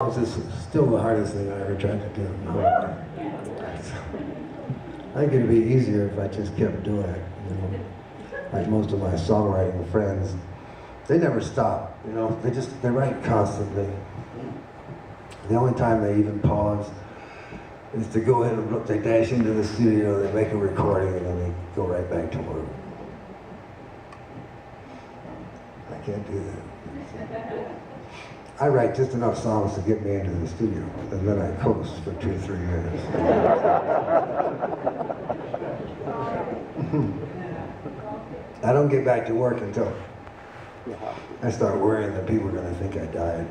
This is still the hardest thing I ever tried to do. I think it'd be easier if I just kept doing it, you know. Like most of my songwriting friends, they never stop, you know. They write constantly. The only time they even pause is to go ahead and they dash into the studio, they make a recording, and then they go right back to work. I can't do that. I write just enough songs to get me into the studio, and then I coast for 2-3 years. I don't get back to work until I start worrying that people are going to think I died.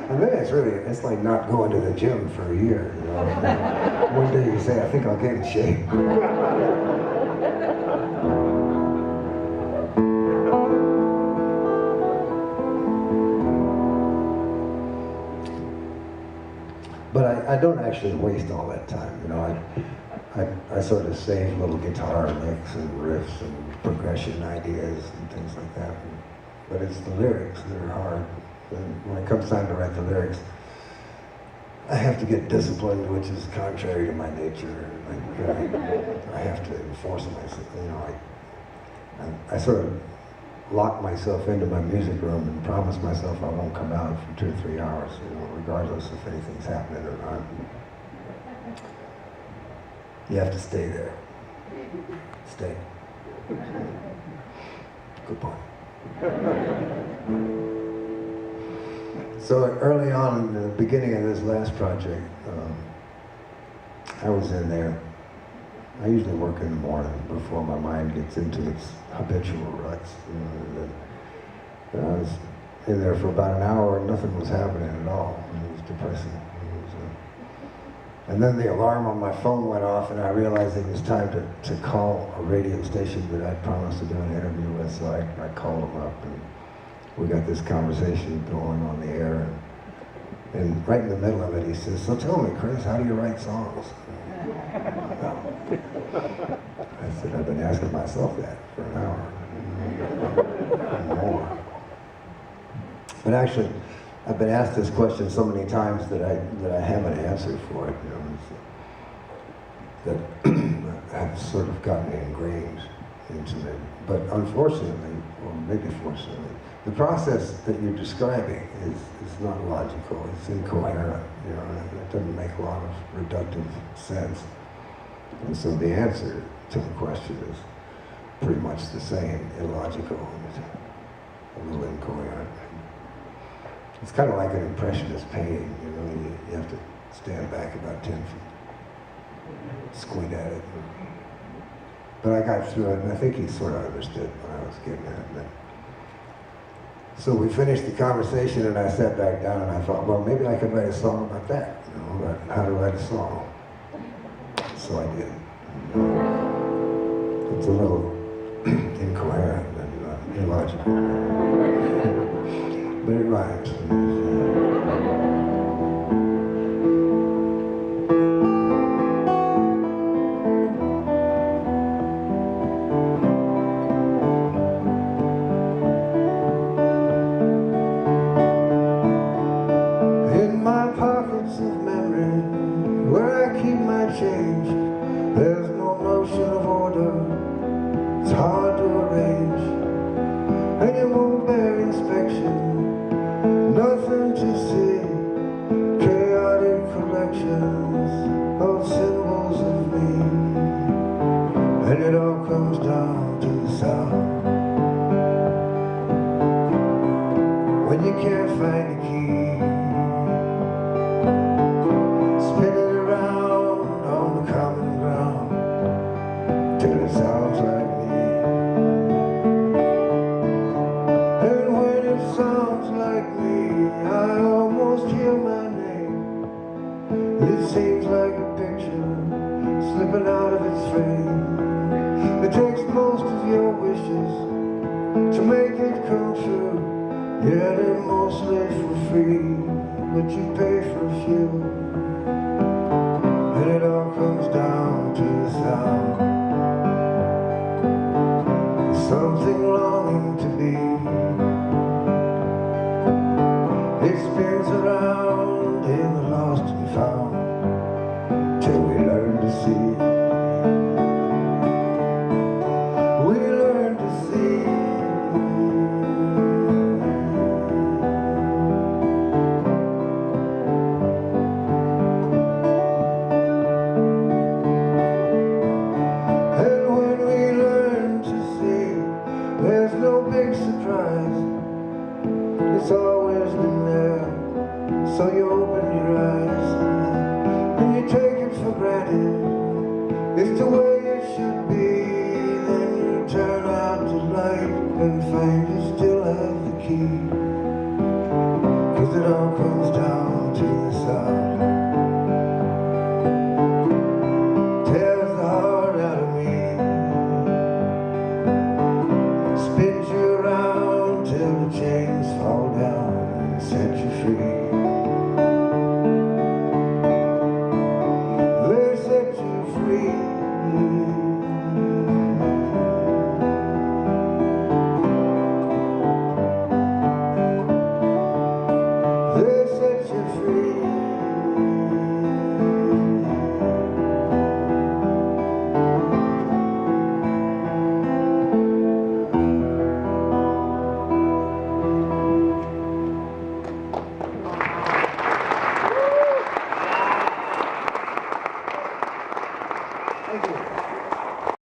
And then it's like not going to the gym for a year, you know. One day you say, I think I'll get in shape. But I don't actually waste all that time, you know. I sort of save little guitar licks and riffs and progression ideas and things like that. But it's the lyrics that are hard. And when it comes time to write the lyrics, I have to get disciplined, which is contrary to my nature. I have to enforce myself, you know. I sort of lock myself into my music room and promise myself I won't come out for 2 or 3 hours, you know, regardless if anything's happening or not. You have to stay there. Stay. Good point. So early on in the beginning of this last project, I was in there. I usually work in the morning before my mind gets into its habitual ruts. You know, and I was in there for about an hour and nothing was happening at all. It was depressing. And then the alarm on my phone went off and I realized it was time to call a radio station that I'd promised to do an interview with, so I called them up and we got this conversation going on the air. And right in the middle of it, he says, so tell me, Chris, how do you write songs? I said, I've been asking myself that for an hour. And more. But actually, I've been asked this question so many times that I have an answer for it. You know, that have sort of gotten ingrained into me. But unfortunately, or maybe fortunately, the process that you're describing is not logical. It's incoherent. You know, it doesn't make a lot of reductive sense. And so the answer to the question is pretty much the same: illogical, a little incoherent. It's kind of like an impressionist painting, you know, you have to stand back about 10 feet, squint at it. But I got through it, and I think he sort of understood what I was getting at. So we finished the conversation, and I sat back down, and I thought, well, maybe I could write a song about that, you know, about how to write a song. So I did. It's a little incoherent and illogical. But it rhymes. In my pockets of memory, where I keep my change, there's no motion of order. It's hard to arrange. And you won't bear inspection. Nothing to see, chaotic collections of symbols of me, and it all comes down to the sound. When you can't find the key, spin it around on the common ground till it sounds like me. And when it sounds like me, I almost hear my name. It seems like a picture slipping out of its frame. It takes most of your wishes to make it come true. Yet it mostly for free, but you pay for a few. And it all comes down to the sound. Something wrong There's no big surprise, it's always been there. So you open your eyes and you take it for granted. It's the way it should be. Then you turn out the light and find you still have the key. 'Cause it all comes down to the sound. Tears the heart out of me, spins you around till the chains fall down and set you free. They set you free.